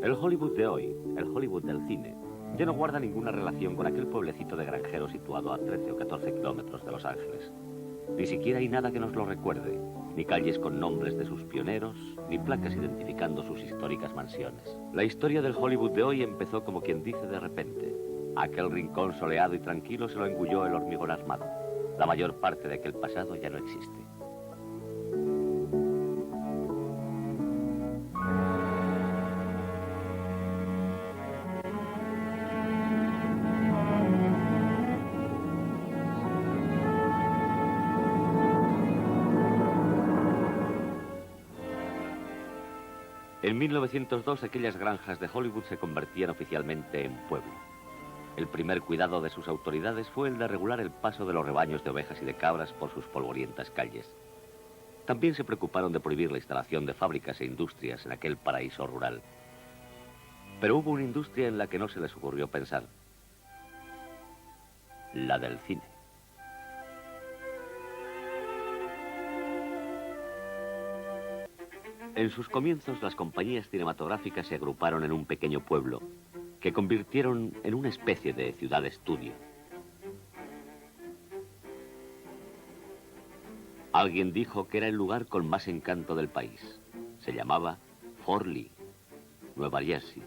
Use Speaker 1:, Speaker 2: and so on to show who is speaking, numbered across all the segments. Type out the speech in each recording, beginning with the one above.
Speaker 1: El Hollywood de hoy, el Hollywood del cine, ya no guarda ninguna relación con aquel pueblecito de granjeros situado a 13 o 14 kilómetros de Los Ángeles. Ni siquiera hay nada que nos lo recuerde, ni calles con nombres de sus pioneros, ni placas identificando sus históricas mansiones. La historia del Hollywood de hoy empezó como quien dice de repente. Aquel rincón soleado y tranquilo se lo engulló el hormigón armado. La mayor parte de aquel pasado ya no existe. En 1902, aquellas granjas de Hollywood se convertían oficialmente en pueblo. El primer cuidado de sus autoridades fue el de regular el paso de los rebaños de ovejas y de cabras por sus polvorientas calles. También se preocuparon de prohibir la instalación de fábricas e industrias en aquel paraíso rural. Pero hubo una industria en la que no se les ocurrió pensar. La del cine. En sus comienzos, las compañías cinematográficas se agruparon en un pequeño pueblo que convirtieron en una especie de ciudad-estudio. Alguien dijo que era el lugar con más encanto del país. Se llamaba Fort Lee, Nueva Jersey.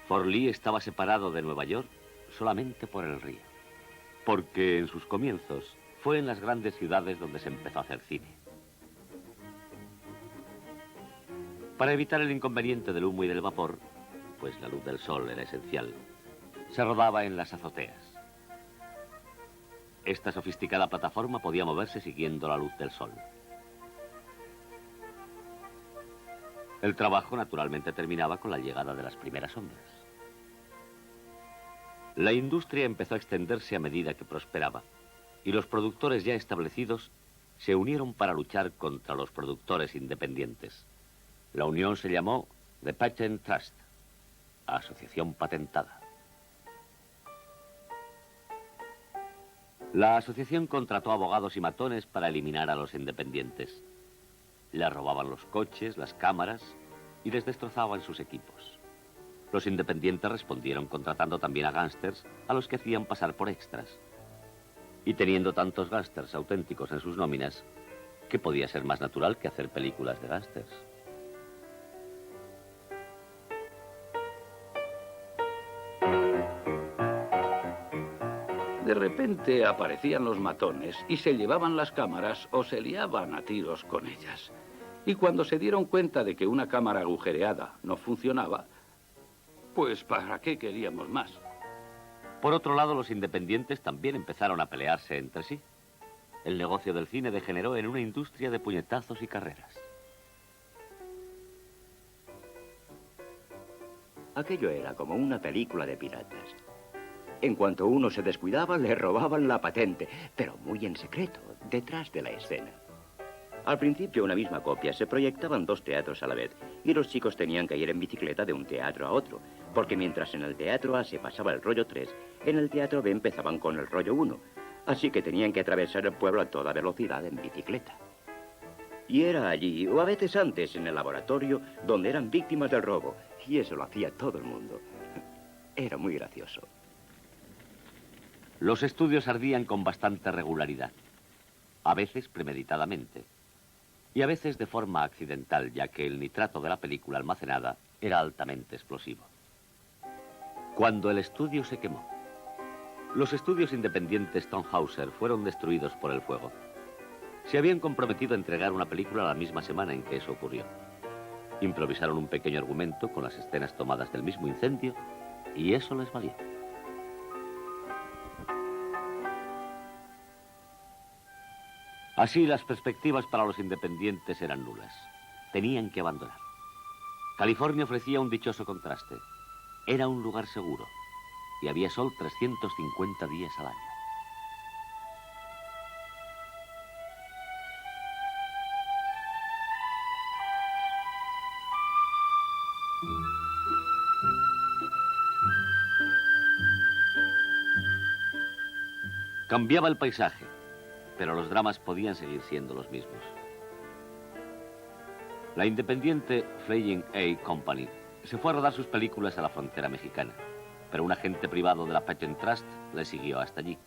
Speaker 1: Fort Lee estaba separado de Nueva York solamente por el río, porque en sus comienzos fue en las grandes ciudades donde se empezó a hacer cine. Para evitar el inconveniente del humo y del vapor, pues la luz del sol era esencial, se rodaba en las azoteas. Esta sofisticada plataforma podía moverse siguiendo la luz del sol. El trabajo naturalmente terminaba con la llegada de las primeras sombras. La industria empezó a extenderse a medida que prosperaba, y los productores ya establecidos se unieron para luchar contra los productores independientes. La unión se llamó The Patent Trust, Asociación Patentada. La asociación contrató abogados y matones para eliminar a los independientes. Les robaban los coches, las cámaras y les destrozaban sus equipos. Los independientes respondieron contratando también a gángsters a los que hacían pasar por extras. Y teniendo tantos gángsters auténticos en sus nóminas, ¿qué podía ser más natural que hacer películas de gángsters?
Speaker 2: De repente aparecían los matones y se llevaban las cámaras o se liaban a tiros con ellas. Y cuando se dieron cuenta de que una cámara agujereada no funcionaba, pues ¿para qué queríamos más?
Speaker 1: Por otro lado, los independientes también empezaron a pelearse entre sí. El negocio del cine degeneró en una industria de puñetazos y carreras.
Speaker 3: Aquello era como una película de piratas. En cuanto uno se descuidaba, le robaban la patente, pero muy en secreto, detrás de la escena. Al principio, una misma copia, se proyectaban 2 teatros a la vez, y los chicos tenían que ir en bicicleta de un teatro a otro, porque mientras en el teatro A se pasaba el rollo 3, en el teatro B empezaban con el rollo 1, así que tenían que atravesar el pueblo a toda velocidad en bicicleta. Y era allí, o a veces antes, en el laboratorio, donde eran víctimas del robo, y eso lo hacía todo el mundo. Era muy gracioso.
Speaker 1: Los estudios ardían con bastante regularidad, a veces premeditadamente, y a veces de forma accidental, ya que el nitrato de la película almacenada era altamente explosivo. Cuando el estudio se quemó, los estudios independientes Tonhauser fueron destruidos por el fuego. Se habían comprometido a entregar una película la misma semana en que eso ocurrió. Improvisaron un pequeño argumento con las escenas tomadas del mismo incendio, y eso les valió. Así, las perspectivas para los independientes eran nulas. Tenían que abandonar. California ofrecía un dichoso contraste. Era un lugar seguro y había sol 350 días al año. Cambiaba el paisaje, pero los dramas podían seguir siendo los mismos. La independiente Flying A Company se fue a rodar sus películas a la frontera mexicana, pero un agente privado de la Patent Trust le siguió hasta allí.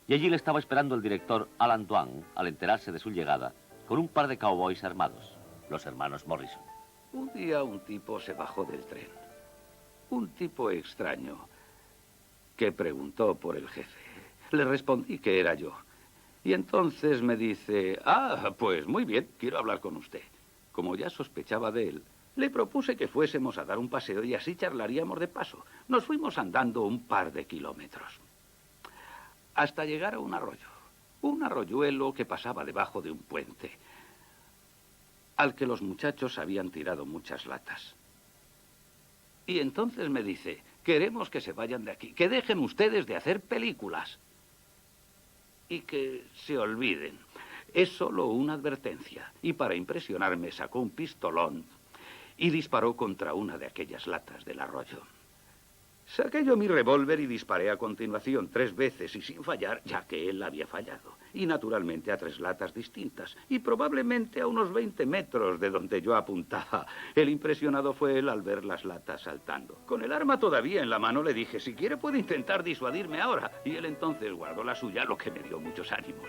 Speaker 1: Y allí le estaba esperando el director Alan Dwan al enterarse de su llegada con un par de cowboys armados, los hermanos Morrison.
Speaker 2: Un día un tipo se bajó del tren. Un tipo extraño que preguntó por el jefe. Le respondí que era yo. Y entonces me dice, pues muy bien, quiero hablar con usted. Como ya sospechaba de él, le propuse que fuésemos a dar un paseo y así charlaríamos de paso. Nos fuimos andando un par de kilómetros, hasta llegar a un arroyo. Un arroyuelo que pasaba debajo de un puente, al que los muchachos habían tirado muchas latas. Y entonces me dice, queremos que se vayan de aquí, que dejen ustedes de hacer películas y que se olviden. Es solo una advertencia. Y para impresionarme sacó un pistolón y disparó contra una de aquellas latas del arroyo. Saqué yo mi revólver y disparé a continuación 3 veces y sin fallar, ya que él había fallado. Y naturalmente a 3 latas distintas. Y probablemente a unos 20 metros de donde yo apuntaba. El impresionado fue él al ver las latas saltando. Con el arma todavía en la mano le dije, si quiere puede intentar disuadirme ahora. Y él entonces guardó la suya, lo que me dio muchos ánimos.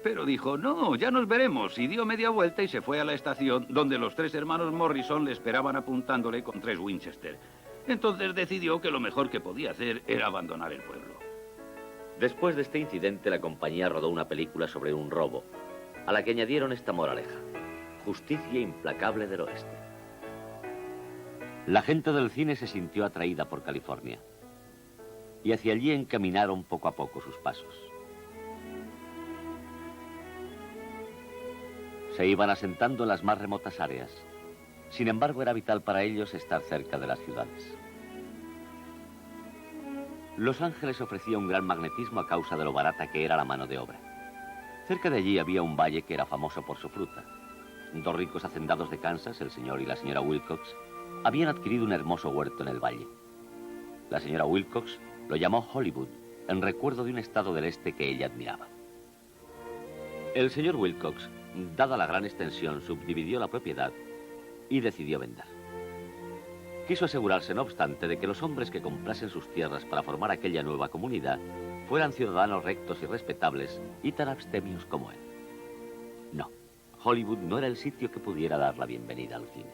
Speaker 2: Pero dijo, no, ya nos veremos. Y dio media vuelta y se fue a la estación, donde los 3 hermanos Morrison le esperaban apuntándole con 3 Winchester. Entonces decidió que lo mejor que podía hacer era abandonar el pueblo.
Speaker 1: Después de este incidente, la compañía rodó una película sobre un robo, a la que añadieron esta moraleja: justicia implacable del oeste. La gente del cine se sintió atraída por California, y hacia allí encaminaron poco a poco sus pasos. Se iban asentando en las más remotas áreas. Sin embargo, era vital para ellos estar cerca de las ciudades. Los Ángeles ofrecía un gran magnetismo a causa de lo barata que era la mano de obra. Cerca de allí había un valle que era famoso por su fruta. 2 ricos hacendados de Kansas, el señor y la señora Wilcox, habían adquirido un hermoso huerto en el valle. La señora Wilcox lo llamó Hollywood, en recuerdo de un estado del este que ella admiraba. El señor Wilcox, dada la gran extensión, subdividió la propiedad y decidió vender. Quiso asegurarse, no obstante, de que los hombres que comprasen sus tierras para formar aquella nueva comunidad fueran ciudadanos rectos y respetables y tan abstemios como él. No, Hollywood no era el sitio que pudiera dar la bienvenida al cine.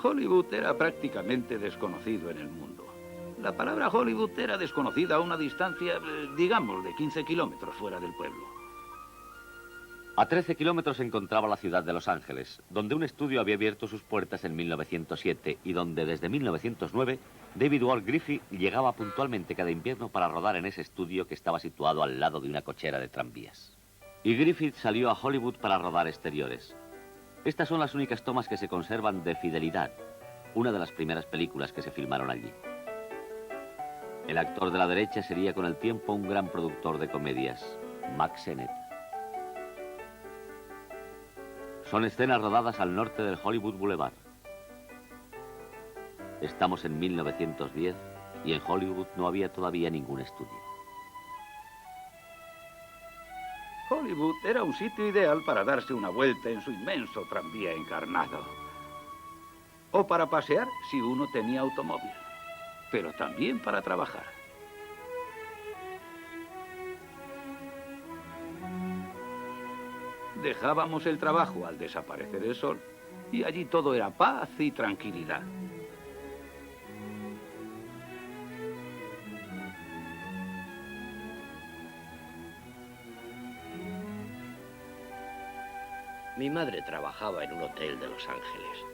Speaker 2: Hollywood era prácticamente desconocido en el mundo. La palabra Hollywood era desconocida a una distancia, digamos, de 15 kilómetros fuera del pueblo.
Speaker 1: A 13 kilómetros se encontraba la ciudad de Los Ángeles, donde un estudio había abierto sus puertas en 1907 y donde desde 1909 David Ward Griffith llegaba puntualmente cada invierno para rodar en ese estudio que estaba situado al lado de una cochera de tranvías. Y Griffith salió a Hollywood para rodar exteriores. Estas son las únicas tomas que se conservan de Fidelidad, una de las primeras películas que se filmaron allí. El actor de la derecha sería con el tiempo un gran productor de comedias, Mack Sennett. Son escenas rodadas al norte del Hollywood Boulevard. Estamos en 1910 y en Hollywood no había todavía ningún estudio.
Speaker 2: Hollywood era un sitio ideal para darse una vuelta en su inmenso tranvía encarnado. O para pasear si uno tenía automóvil, pero también para trabajar. Dejábamos el trabajo al desaparecer el sol y allí todo era paz y tranquilidad.
Speaker 4: Mi madre trabajaba en un hotel de Los Ángeles.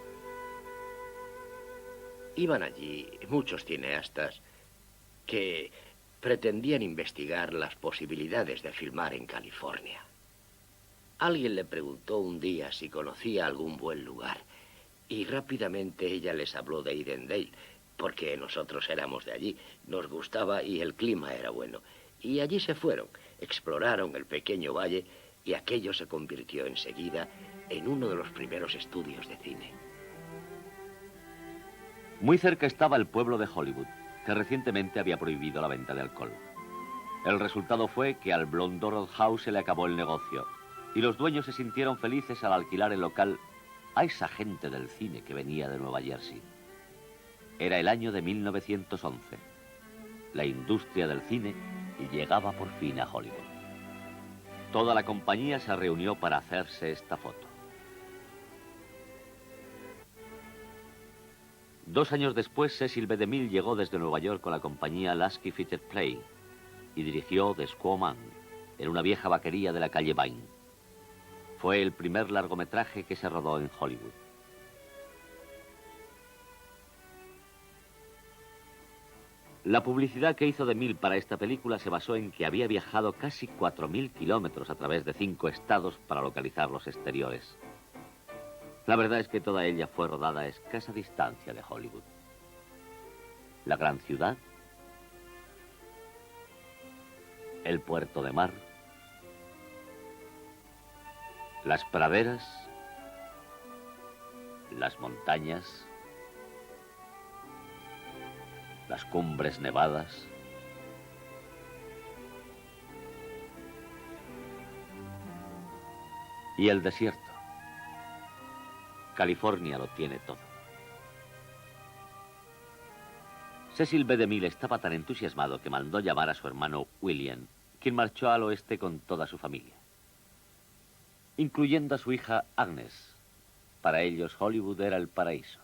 Speaker 4: Iban allí muchos cineastas que pretendían investigar las posibilidades de filmar en California. Alguien le preguntó un día si conocía algún buen lugar y rápidamente ella les habló de Edendale, porque nosotros éramos de allí, nos gustaba y el clima era bueno. Y allí se fueron, exploraron el pequeño valle y aquello se convirtió enseguida en uno de los primeros estudios de cine.
Speaker 1: Muy cerca estaba el pueblo de Hollywood, que recientemente había prohibido la venta de alcohol. El resultado fue que al Blonde House se le acabó el negocio y los dueños se sintieron felices al alquilar el local a esa gente del cine que venía de Nueva Jersey. Era el año de 1911. La industria del cine llegaba por fin a Hollywood. Toda la compañía se reunió para hacerse esta foto. 2 años después, Cecil B. DeMille llegó desde Nueva York con la compañía Lasky Feature Play y dirigió The Squaw Man en una vieja vaquería de la calle Vine. Fue el primer largometraje que se rodó en Hollywood. La publicidad que hizo DeMille para esta película se basó en que había viajado casi 4.000 kilómetros a través de 5 estados para localizar los exteriores. La verdad es que toda ella fue rodada a escasa distancia de Hollywood. La gran ciudad, el puerto de mar, las praderas, las montañas, las cumbres nevadas, y el desierto. California lo tiene todo. Cecil B. DeMille estaba tan entusiasmado que mandó llamar a su hermano William, quien marchó al oeste con toda su familia, incluyendo a su hija Agnes. Para ellos Hollywood era el paraíso.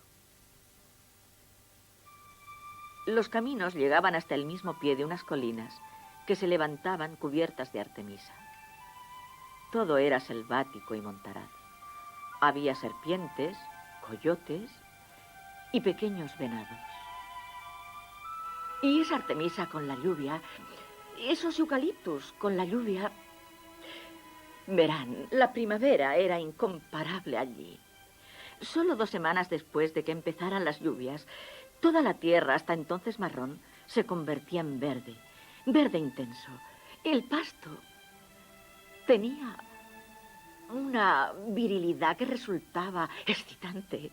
Speaker 5: Los caminos llegaban hasta el mismo pie de unas colinas que se levantaban cubiertas de artemisa. Todo era selvático y montaraz. Había serpientes, coyotes y pequeños venados. Y esa artemisa con la lluvia, esos eucaliptus con la lluvia. Verán, la primavera era incomparable allí. Solo 2 semanas después de que empezaran las lluvias, toda la tierra, hasta entonces marrón, se convertía en verde, verde intenso. El pasto tenía una virilidad que resultaba excitante.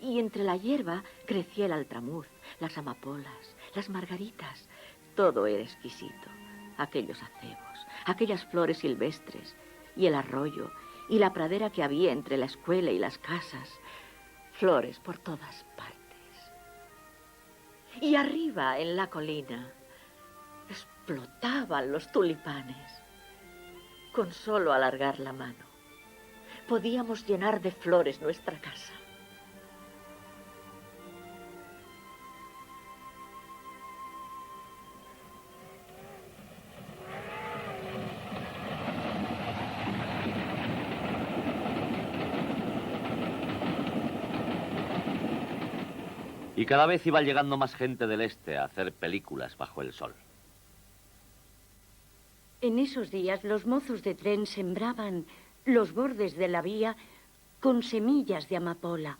Speaker 5: Y entre la hierba crecía el altramuz, las amapolas, las margaritas. Todo era exquisito. Aquellos acebos, aquellas flores silvestres, y el arroyo, y la pradera que había entre la escuela y las casas. Flores por todas partes. Y arriba, en la colina, explotaban los tulipanes. Con solo alargar la mano, podíamos llenar de flores nuestra casa.
Speaker 1: Y cada vez iba llegando más gente del este a hacer películas bajo el sol.
Speaker 6: En esos días los mozos de tren sembraban los bordes de la vía con semillas de amapola.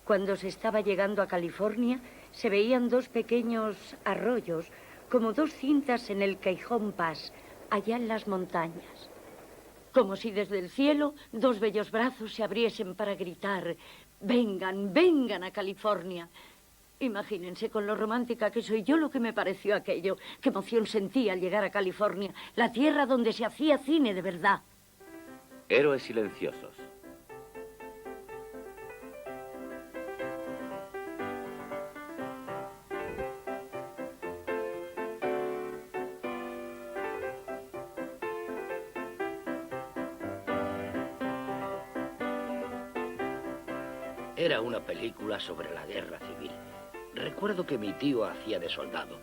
Speaker 6: Cuando se estaba llegando a California, se veían 2 pequeños arroyos, como 2 cintas en el Cajon Pass, allá en las montañas. Como si desde el cielo 2 bellos brazos se abriesen para gritar: «Vengan, vengan a California». Imagínense con lo romántica que soy yo lo que me pareció aquello. Qué emoción sentí al llegar a California, la tierra donde se hacía cine de verdad.
Speaker 1: Héroes silenciosos.
Speaker 4: Era una película sobre la guerra civil. Recuerdo que mi tío hacía de soldado.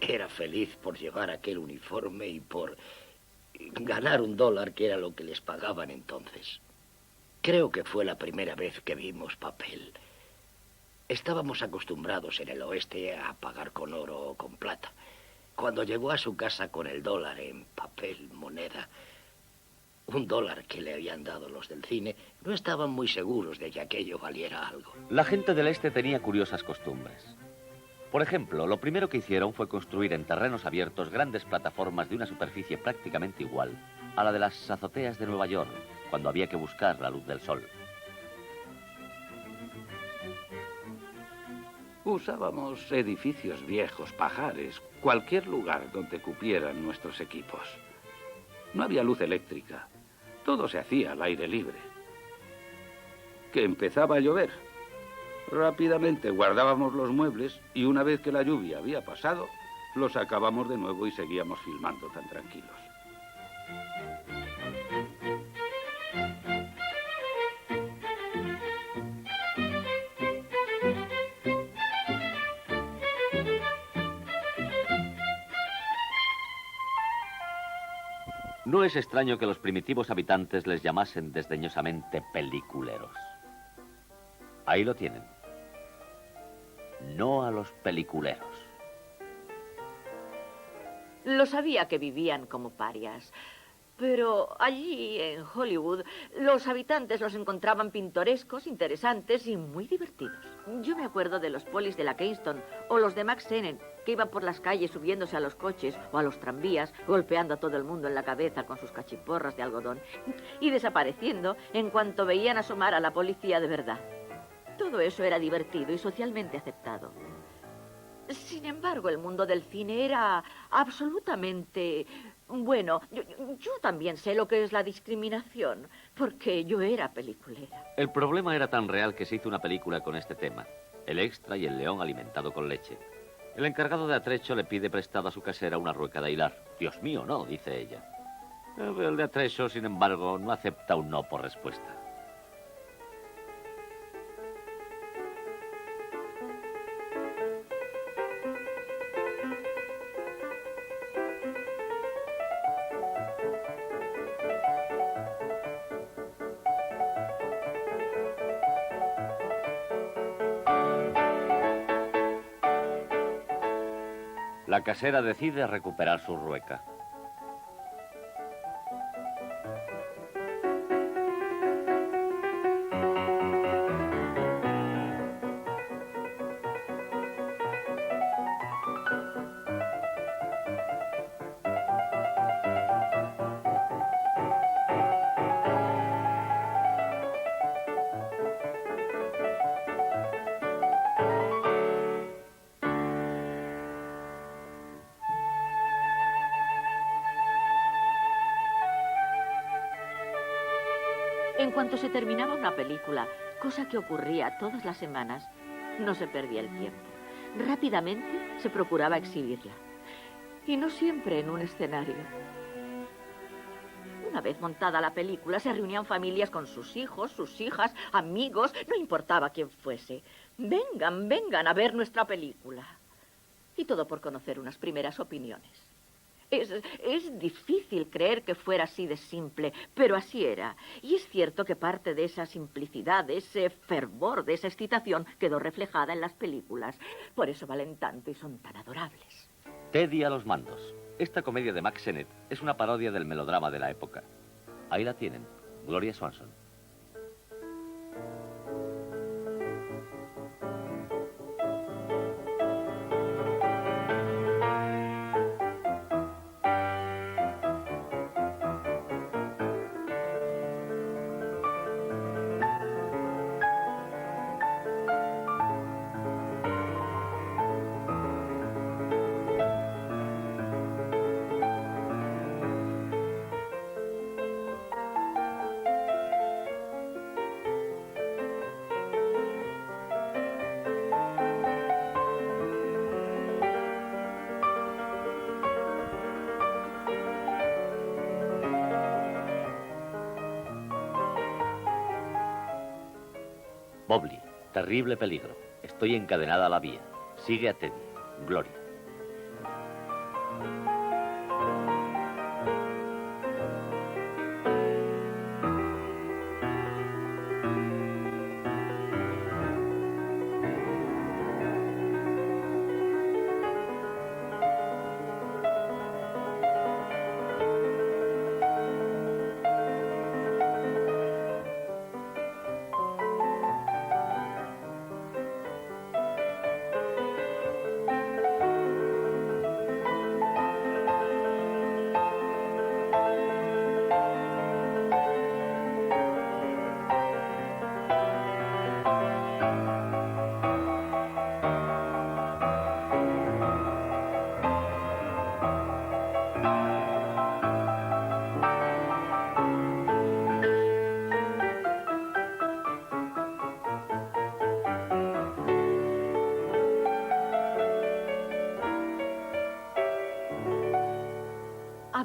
Speaker 4: Era feliz por llevar aquel uniforme y por ganar $1, que era lo que les pagaban entonces. Creo que fue la primera vez que vimos papel. Estábamos acostumbrados en el oeste a pagar con oro o con plata. Cuando llegó a su casa con el $1 en papel, moneda, $1 que le habían dado los del cine, no estaban muy seguros de que aquello valiera algo.
Speaker 1: La gente del este tenía curiosas costumbres. Por ejemplo, lo primero que hicieron fue construir en terrenos abiertos grandes plataformas de una superficie prácticamente igual a la de las azoteas de Nueva York, cuando había que buscar la luz del sol.
Speaker 2: Usábamos edificios viejos, pajares, cualquier lugar donde cupieran nuestros equipos. No había luz eléctrica, Todo se hacía al aire libre. Que empezaba a llover. Rápidamente guardábamos los muebles y una vez que la lluvia había pasado, los sacábamos de nuevo y seguíamos filmando tan tranquilos.
Speaker 1: No es extraño que los primitivos habitantes les llamasen desdeñosamente peliculeros. Ahí lo tienen. No a los peliculeros.
Speaker 5: Lo sabía que vivían como parias. Pero allí, en Hollywood, los habitantes los encontraban pintorescos, interesantes y muy divertidos. Yo me acuerdo de los polis de la Kingston o los de Max Sennett, que iban por las calles subiéndose a los coches o a los tranvías, golpeando a todo el mundo en la cabeza con sus cachiporras de algodón y desapareciendo en cuanto veían asomar a la policía de verdad. Todo eso era divertido y socialmente aceptado. Sin embargo, el mundo del cine era absolutamente... Bueno, yo también sé lo que es la discriminación, porque yo era peliculera.
Speaker 1: El problema era tan real que se hizo una película con este tema. El extra y el león alimentado con leche. El encargado de atrecho le pide prestado a su casera una rueca de hilar. Dios mío, no, dice ella. El de atrecho, sin embargo, no acepta un no por respuesta. La casera decide recuperar su rueca.
Speaker 5: En cuanto se terminaba una película, cosa que ocurría todas las semanas, no se perdía el tiempo. Rápidamente se procuraba exhibirla. Y no siempre en un escenario. Una vez montada la película, se reunían familias con sus hijos, sus hijas, amigos, no importaba quién fuese. Vengan, vengan a ver nuestra película. Y todo por conocer unas primeras opiniones. Es difícil creer que fuera así de simple, pero así era. Y es cierto que parte de esa simplicidad, de ese fervor, de esa excitación, quedó reflejada en las películas. Por eso valen tanto y son tan adorables.
Speaker 1: Teddy a los mandos. Esta comedia de Max Sennett es una parodia del melodrama de la época. Ahí la tienen, Gloria Swanson. Mobley, terrible peligro. Estoy encadenada a la vía. Sigue a Teddy. Gloria.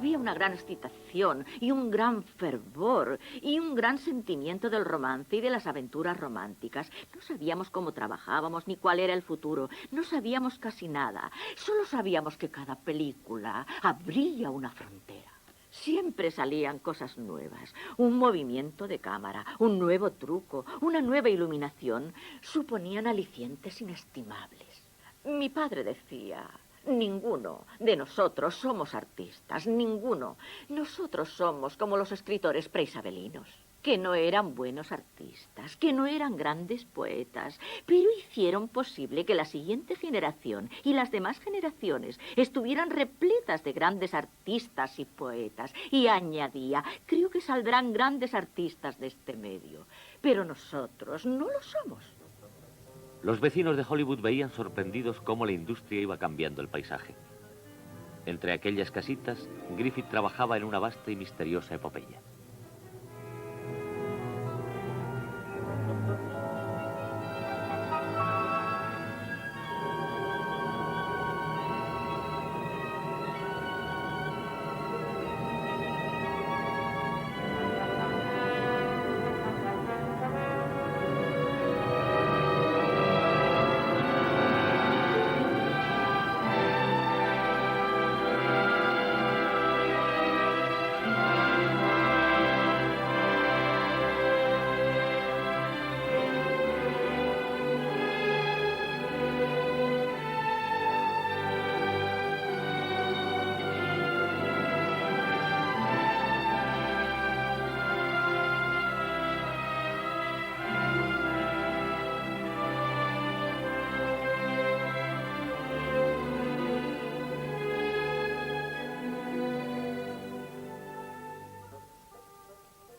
Speaker 5: Había una gran excitación y un gran fervor y un gran sentimiento del romance y de las aventuras románticas. No sabíamos cómo trabajábamos ni cuál era el futuro. No sabíamos casi nada. Solo sabíamos que cada película abría una frontera. Siempre salían cosas nuevas, un movimiento de cámara, un nuevo truco, una nueva iluminación. Suponían alicientes inestimables. Mi padre decía: ninguno de nosotros somos artistas, ninguno. Nosotros somos como los escritores preisabelinos, que no eran buenos artistas, que no eran grandes poetas, pero hicieron posible que la siguiente generación y las demás generaciones estuvieran repletas de grandes artistas y poetas. Y añadía: creo que saldrán grandes artistas de este medio, pero nosotros no lo somos.
Speaker 1: Los vecinos de Hollywood veían sorprendidos cómo la industria iba cambiando el paisaje. Entre aquellas casitas, Griffith trabajaba en una vasta y misteriosa epopeya.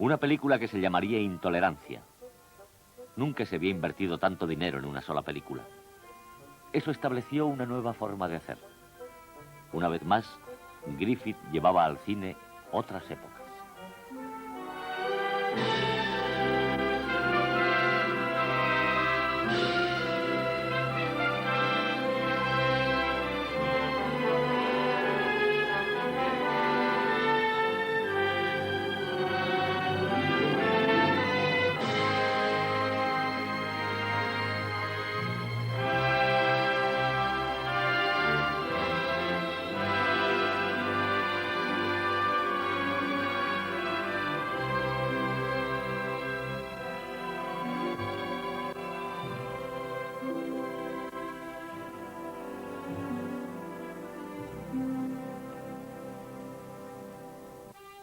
Speaker 1: Una película que se llamaría Intolerancia. Nunca se había invertido tanto dinero en una sola película. Eso estableció una nueva forma de hacer. Una vez más, Griffith llevaba al cine otras épocas.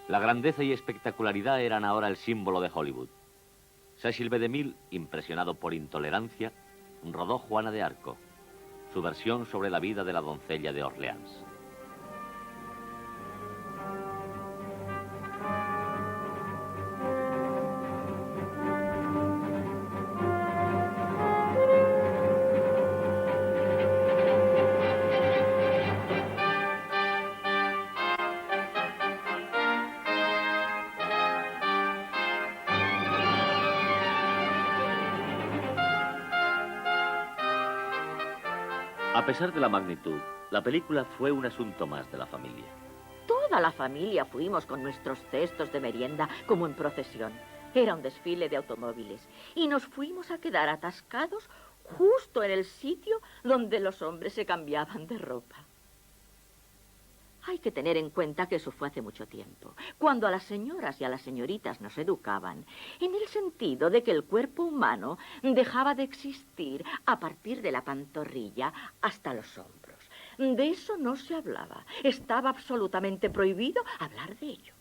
Speaker 1: La grandeza y espectacularidad eran ahora el símbolo de Hollywood. Cecil B. DeMille, impresionado por Intolerancia, rodó Juana de Arco, su versión sobre la vida de la doncella de Orleans. A pesar de la magnitud, la película fue un asunto más de la familia.
Speaker 5: Toda la familia fuimos con nuestros cestos de merienda como en procesión. Era un desfile de automóviles y nos fuimos a quedar atascados justo en el sitio donde los hombres se cambiaban de ropa. Hay que tener en cuenta que eso fue hace mucho tiempo, cuando a las señoras y a las señoritas nos educaban, en el sentido de que el cuerpo humano dejaba de existir a partir de la pantorrilla hasta los hombros. De eso no se hablaba. Estaba absolutamente prohibido hablar de ello.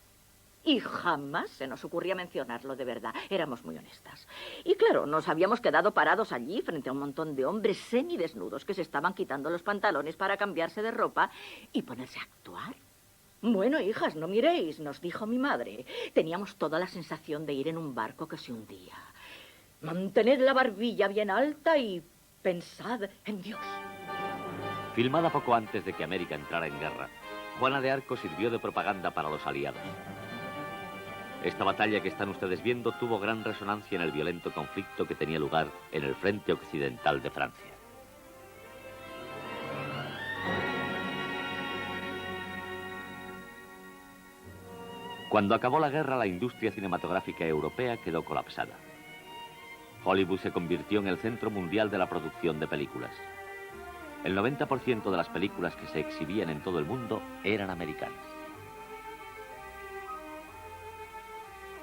Speaker 5: Y jamás se nos ocurría mencionarlo de verdad. Éramos muy honestas. Y claro, nos habíamos quedado parados allí frente a un montón de hombres semidesnudos que se estaban quitando los pantalones para cambiarse de ropa y ponerse a actuar. Bueno, hijas, no miréis, nos dijo mi madre. Teníamos toda la sensación de ir en un barco que se hundía. Mantened la barbilla bien alta y pensad en Dios.
Speaker 1: Filmada poco antes de que América entrara en guerra, Juana de Arco sirvió de propaganda para los aliados. Esta batalla que están ustedes viendo tuvo gran resonancia en el violento conflicto que tenía lugar en el frente occidental de Francia. Cuando acabó la guerra, la industria cinematográfica europea quedó colapsada. Hollywood se convirtió en el centro mundial de la producción de películas. El 90% de las películas que se exhibían en todo el mundo eran americanas.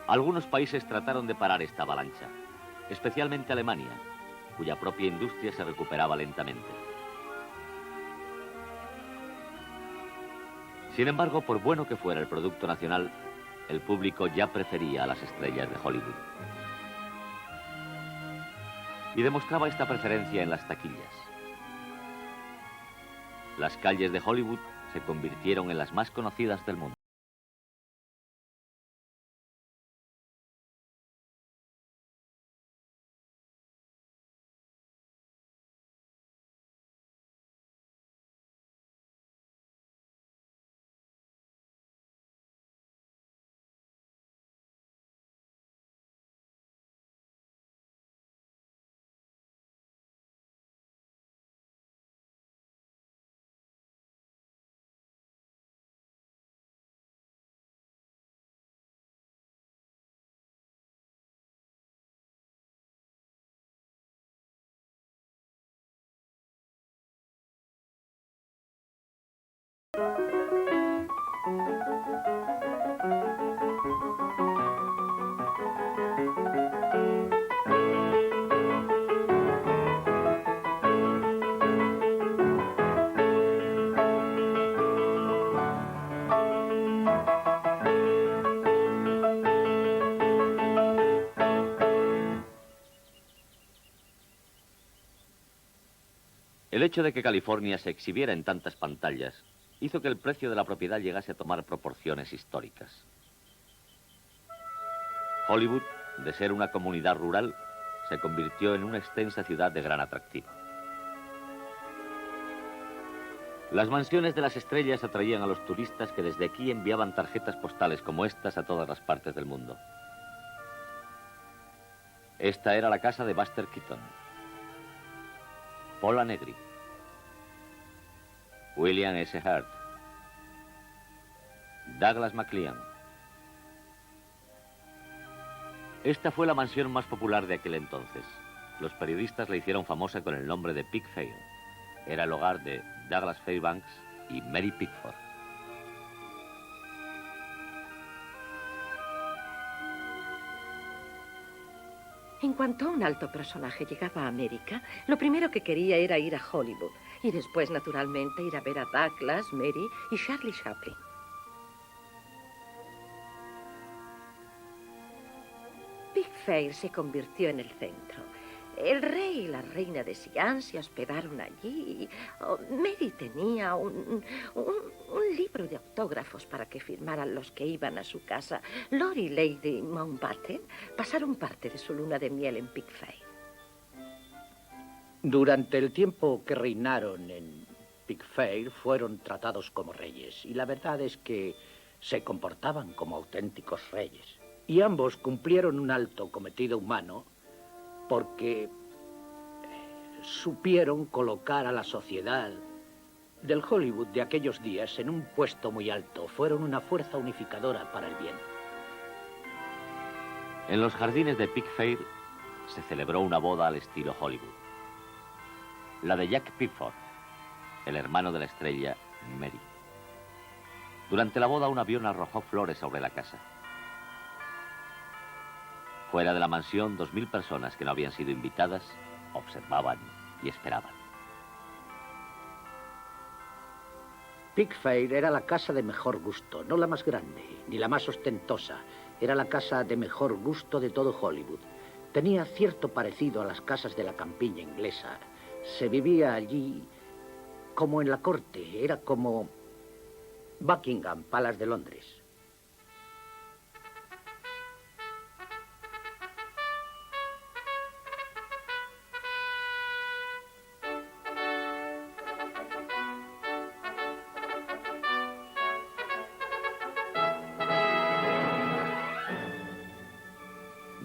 Speaker 1: Algunos países trataron de parar esta avalancha, especialmente Alemania, cuya propia industria se recuperaba lentamente. Sin embargo, por bueno que fuera el producto nacional, el público ya prefería a las estrellas de Hollywood. Y demostraba esta preferencia en las taquillas. Las calles de Hollywood se convirtieron en las más conocidas del mundo. El hecho de que California se exhibiera en tantas pantallas hizo que el precio de la propiedad llegase a tomar proporciones históricas. Hollywood, de ser una comunidad rural, se convirtió en una extensa ciudad de gran atractivo. Las mansiones de las estrellas atraían a los turistas que desde aquí enviaban tarjetas postales como estas a todas las partes del mundo. Esta era la casa de Buster Keaton, Pola Negri, William S. Hurt, Douglas MacLean. Esta fue la mansión más popular de aquel entonces. Los periodistas la hicieron famosa con el nombre de Pickfair. Era el hogar de Douglas Fairbanks y Mary Pickford.
Speaker 7: En cuanto un alto personaje llegaba a América, lo primero que quería era ir a Hollywood y después, naturalmente, ir a ver a Douglas, Mary y Charlie Chaplin. Pickfair se convirtió en el centro. El rey y la reina de Siam se hospedaron allí. Mary tenía un libro de autógrafos para que firmaran los que iban a su casa. Lord y Lady Mountbatten pasaron parte de su luna de miel en Pickfair.
Speaker 2: Durante el tiempo que reinaron en Pickfair fueron tratados como reyes. Y la verdad es que se comportaban como auténticos reyes. Y ambos cumplieron un alto cometido humano porque supieron colocar a la sociedad del Hollywood de aquellos días en un puesto muy alto. Fueron una fuerza unificadora para el bien.
Speaker 1: En los jardines de Pickfair se celebró una boda al estilo Hollywood. La de Jack Pickford, el hermano de la estrella Mary. Durante la boda un avión arrojó flores sobre la casa. Fuera de la mansión, 2000 personas que no habían sido invitadas observaban y esperaban.
Speaker 2: Pickfair era la casa de mejor gusto, no la más grande, ni la más ostentosa. Era la casa de mejor gusto de todo Hollywood. Tenía cierto parecido a las casas de la campiña inglesa. Se vivía allí como en la corte, era como Buckingham Palace de Londres.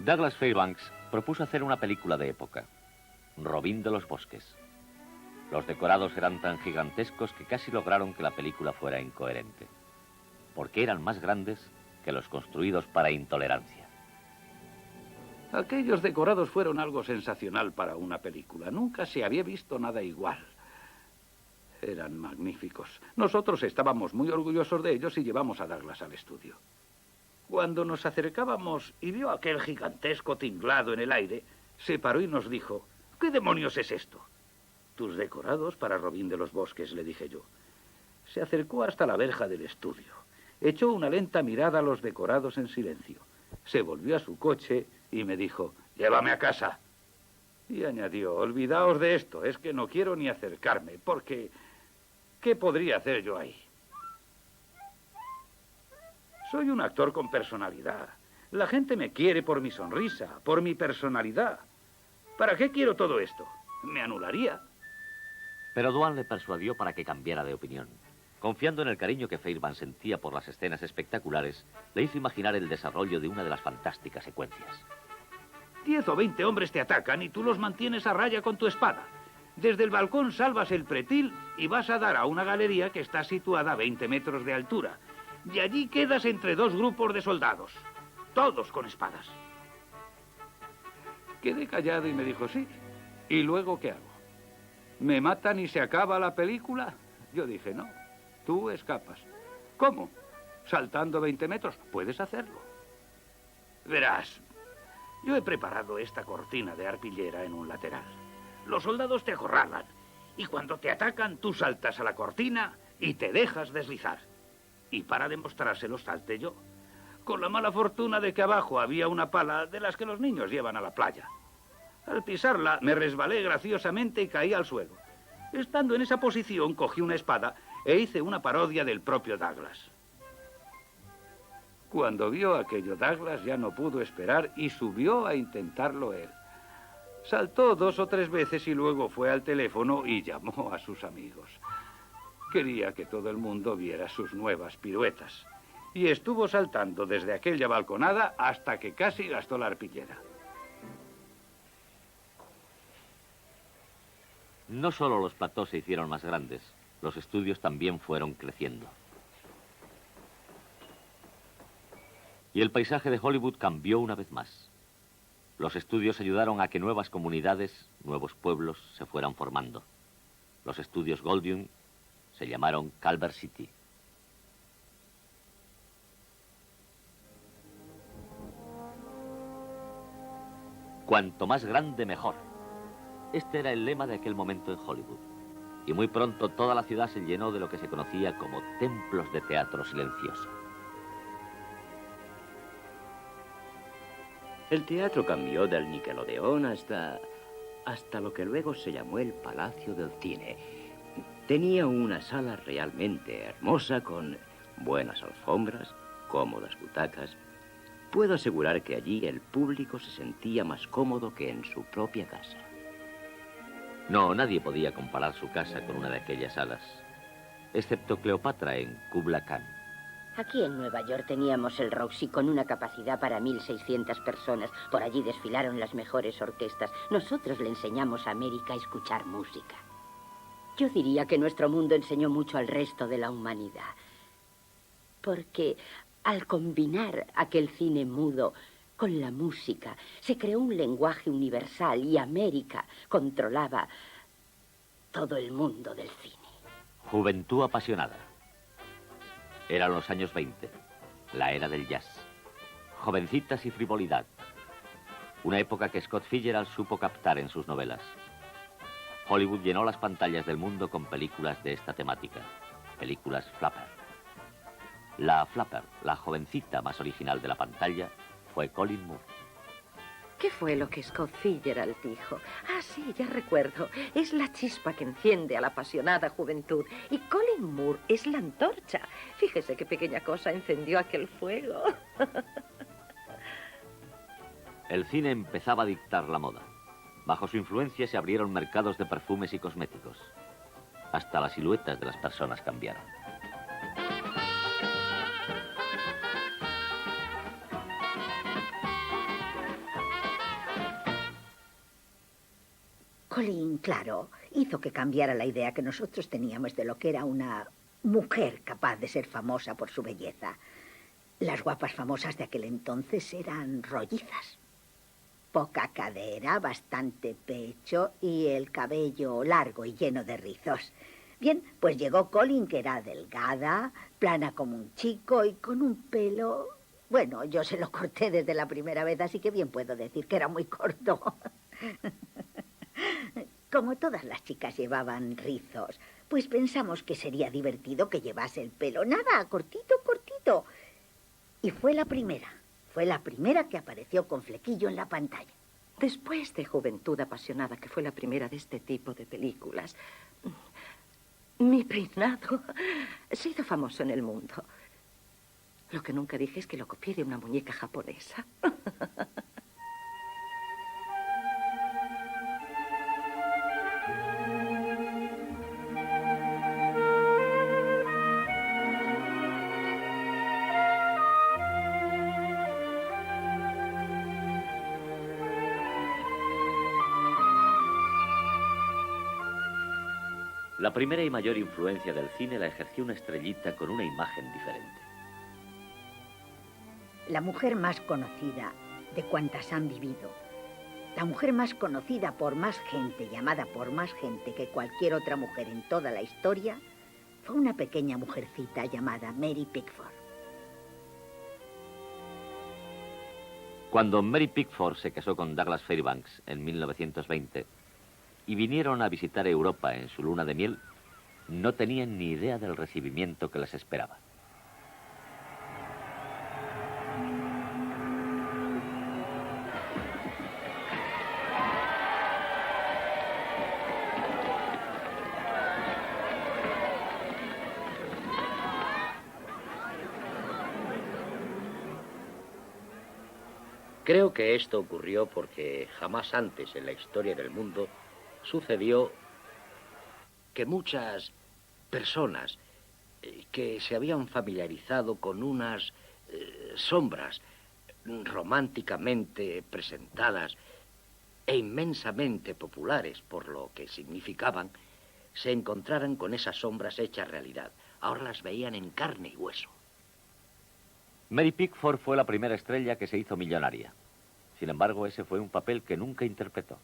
Speaker 1: Douglas Fairbanks propuso hacer una película de época, Robin de los Bosques. Los decorados eran tan gigantescos que casi lograron que la película fuera incoherente, porque eran más grandes que los construidos para intolerancia.
Speaker 2: Aquellos decorados fueron algo sensacional para una película. Nunca se había visto nada igual. Eran magníficos. Nosotros estábamos muy orgullosos de ellos y llevamos a Douglas al estudio. Cuando nos acercábamos y vio aquel gigantesco tinglado en el aire, se paró y nos dijo: ¿qué demonios es esto? Tus decorados para Robin de los Bosques, le dije yo. Se acercó hasta la verja del estudio. Echó una lenta mirada a los decorados en silencio. Se volvió a su coche y me dijo: llévame a casa. Y añadió: olvidaos de esto, es que no quiero ni acercarme, porque ¿qué podría hacer yo ahí? Soy un actor con personalidad. La gente me quiere por mi sonrisa, por mi personalidad. ¿Para qué quiero todo esto? Me anularía.
Speaker 1: Pero Dwan le persuadió para que cambiara de opinión. Confiando en el cariño que Fairbanks sentía por las escenas espectaculares, le hizo imaginar el desarrollo de una de las fantásticas secuencias.
Speaker 2: 10 o 20 hombres te atacan y tú los mantienes a raya con tu espada. Desde el balcón salvas el pretil y vas a dar a una galería que está situada a 20 metros de altura. Y allí quedas entre dos grupos de soldados, todos con espadas. Quedé callado y me dijo: sí. ¿Y luego qué hago? ¿Me matan y se acaba la película? Yo dije: no, tú escapas. ¿Cómo? ¿Saltando 20 metros? Puedes hacerlo. Verás, yo he preparado esta cortina de arpillera en un lateral. Los soldados te acorralan y cuando te atacan tú saltas a la cortina y te dejas deslizar. Y para demostrárselo salté yo, con la mala fortuna de que abajo había una pala de las que los niños llevan a la playa. Al pisarla me resbalé graciosamente y caí al suelo. Estando en esa posición cogí una espada e hice una parodia del propio Douglas. Cuando vio aquello Douglas ya no pudo esperar y subió a intentarlo él. Saltó 2 o 3 veces y luego fue al teléfono y llamó a sus amigos. Quería que todo el mundo viera sus nuevas piruetas. Y estuvo saltando desde aquella balconada hasta que casi gastó la arpillera.
Speaker 1: No solo los platós se hicieron más grandes, los estudios también fueron creciendo. Y el paisaje de Hollywood cambió una vez más. Los estudios ayudaron a que nuevas comunidades, nuevos pueblos se fueran formando. Los estudios Goldwyn se llamaron Culver City. Cuanto más grande, mejor. Este era el lema de aquel momento en Hollywood. Y muy pronto toda la ciudad se llenó de lo que se conocía como templos de teatro silencioso.
Speaker 3: El teatro cambió del Nickelodeon hasta lo que luego se llamó el Palacio del Cine. Tenía una sala realmente hermosa con buenas alfombras, cómodas butacas. Puedo asegurar que allí el público se sentía más cómodo que en su propia casa.
Speaker 1: No, nadie podía comparar su casa con una de aquellas salas, excepto Cleopatra en Kubla Khan.
Speaker 6: Aquí en Nueva York teníamos el Roxy con una capacidad para 1.600 personas. Por allí desfilaron las mejores orquestas. Nosotros le enseñamos a América a escuchar música. Yo diría que nuestro mundo enseñó mucho al resto de la humanidad. Porque al combinar aquel cine mudo con la música, se creó un lenguaje universal y América controlaba todo el mundo del cine.
Speaker 1: Juventud apasionada. Eran los años 20, la era del jazz. Jovencitas y frivolidad. Una época que Scott Fitzgerald supo captar en sus novelas. Hollywood llenó las pantallas del mundo con películas de esta temática. Películas Flapper. La Flapper, la jovencita más original de la pantalla, fue Colleen Moore.
Speaker 7: ¿Qué fue lo que Scott Fitzgerald dijo? Ah, sí, ya recuerdo. Es la chispa que enciende a la apasionada juventud. Y Colleen Moore es la antorcha. Fíjese qué pequeña cosa encendió aquel fuego.
Speaker 1: El cine empezaba a dictar la moda. Bajo su influencia se abrieron mercados de perfumes y cosméticos. Hasta las siluetas de las personas cambiaron.
Speaker 8: Colleen, claro, hizo que cambiara la idea que nosotros teníamos de lo que era una mujer capaz de ser famosa por su belleza. Las guapas famosas de aquel entonces eran rollizas. Poca cadera, bastante pecho y el cabello largo y lleno de rizos. Bien, pues llegó Colin, que era delgada, plana como un chico y con un pelo... Bueno, yo se lo corté desde la primera vez, así que bien puedo decir que era muy corto. Como todas las chicas llevaban rizos, pues pensamos que sería divertido que llevase el pelo nada, cortito, cortito. Y fue la primera que apareció con flequillo en la pantalla.
Speaker 7: Después de Juventud Apasionada, que fue la primera de este tipo de películas, mi peinado se hizo famoso en el mundo. Lo que nunca dije es que lo copié de una muñeca japonesa.
Speaker 1: La primera y mayor influencia del cine la ejerció una estrellita con una imagen diferente.
Speaker 8: La mujer más conocida de cuantas han vivido. La mujer más conocida por más gente, llamada por más gente que cualquier otra mujer en toda la historia, fue una pequeña mujercita llamada Mary Pickford.
Speaker 1: Cuando Mary Pickford se casó con Douglas Fairbanks en 1920 y vinieron a visitar Europa en su luna de miel, no tenían ni idea del recibimiento que les esperaba.
Speaker 4: Creo que esto ocurrió porque jamás antes en la historia del mundo sucedió que muchas personas que se habían familiarizado con unas sombras románticamente presentadas e inmensamente populares por lo que significaban, se encontraran con esas sombras hechas realidad. Ahora las veían en carne y hueso.
Speaker 1: Mary Pickford fue la primera estrella que se hizo millonaria. Sin embargo, ese fue un papel que nunca interpretó.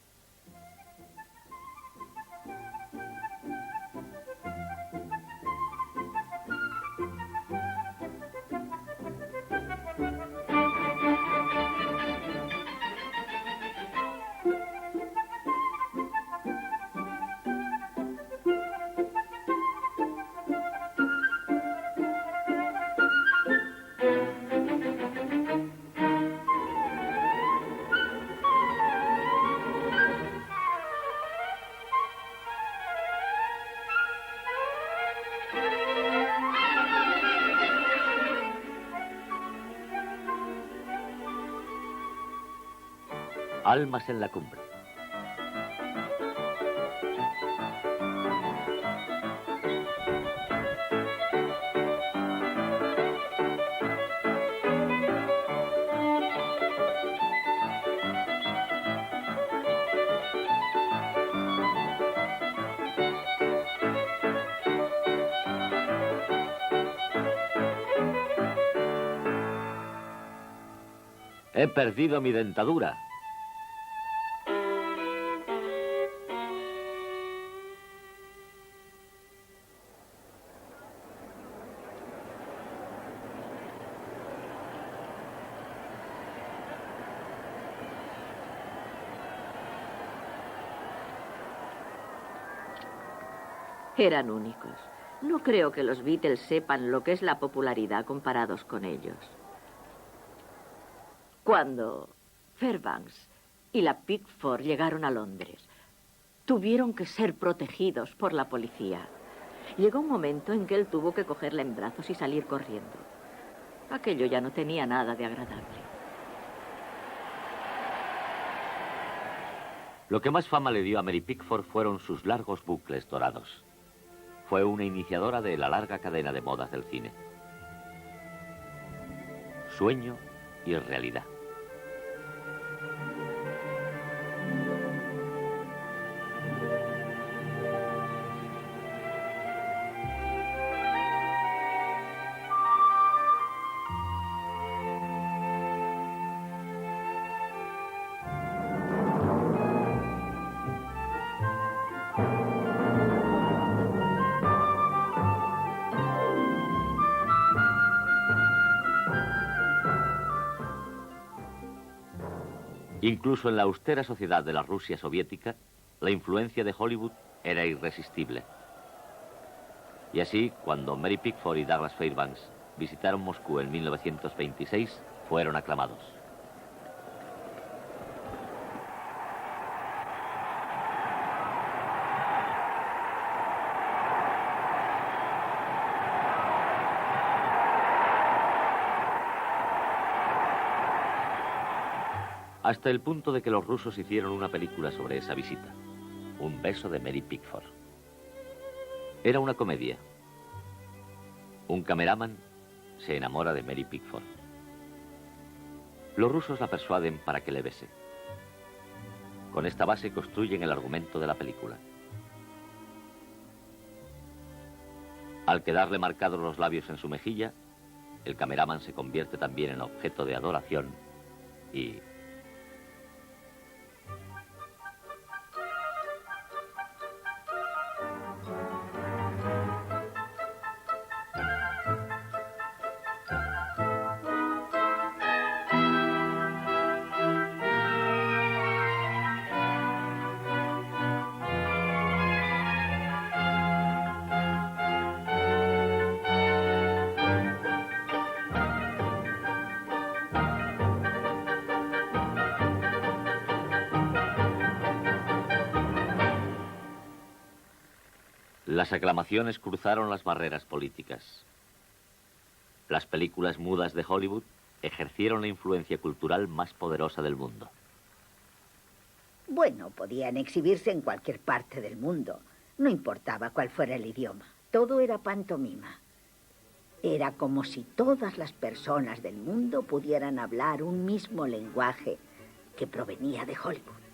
Speaker 1: Almas en la cumbre. He perdido mi dentadura.
Speaker 5: Eran únicos. No creo que los Beatles sepan lo que es la popularidad comparados con ellos. Cuando Fairbanks y la Pickford llegaron a Londres, tuvieron que ser protegidos por la policía. Llegó un momento en que él tuvo que cogerla en brazos y salir corriendo. Aquello ya no tenía nada de agradable.
Speaker 1: Lo que más fama le dio a Mary Pickford fueron sus largos bucles dorados. Fue una iniciadora de la larga cadena de modas del cine. Sueño y realidad. Incluso en la austera sociedad de la Rusia soviética, la influencia de Hollywood era irresistible. Y así, cuando Mary Pickford y Douglas Fairbanks visitaron Moscú en 1926, fueron aclamados. Hasta el punto de que los rusos hicieron una película sobre esa visita. Un beso de Mary Pickford. Era una comedia. Un cameraman se enamora de Mary Pickford. Los rusos la persuaden para que le bese. Con esta base construyen el argumento de la película. Al quedarle marcados los labios en su mejilla, el cameraman se convierte también en objeto de adoración y... Las aclamaciones cruzaron las barreras políticas. Las películas mudas de Hollywood ejercieron la influencia cultural más poderosa del mundo.
Speaker 8: Bueno, podían exhibirse en cualquier parte del mundo. No importaba cuál fuera el idioma. Todo era pantomima. Era como si todas las personas del mundo pudieran hablar un mismo lenguaje que provenía de Hollywood.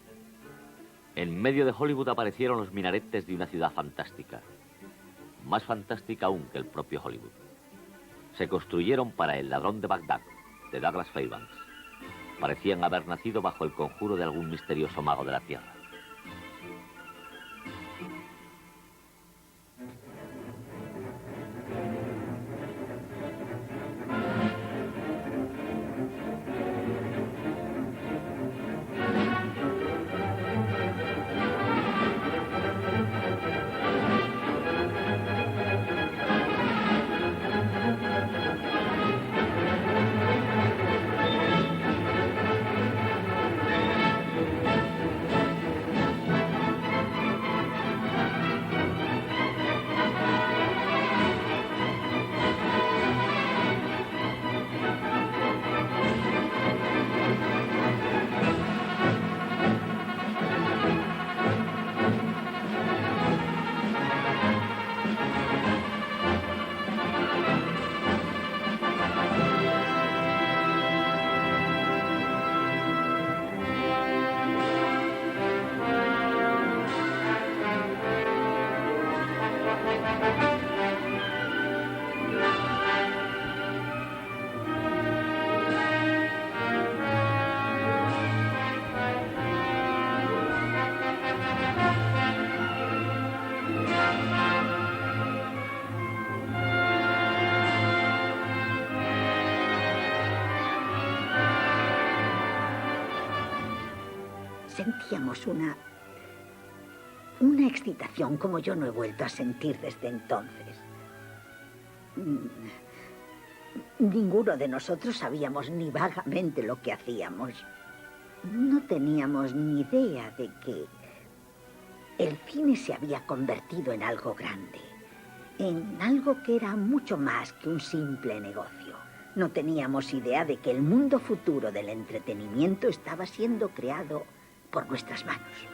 Speaker 1: En medio de Hollywood aparecieron los minaretes de una ciudad fantástica. Más fantástica aún que el propio Hollywood. Se construyeron para El ladrón de Bagdad, de Douglas Fairbanks. Parecían haber nacido bajo el conjuro de algún misterioso mago de la tierra.
Speaker 8: Sentíamos una excitación como yo no he vuelto a sentir desde entonces. Ninguno de nosotros sabíamos ni vagamente lo que hacíamos. No teníamos ni idea de que el cine se había convertido en algo grande, en algo que era mucho más que un simple negocio. No teníamos idea de que el mundo futuro del entretenimiento estaba siendo creado por nuestras manos.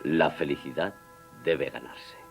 Speaker 1: La felicidad debe ganarse.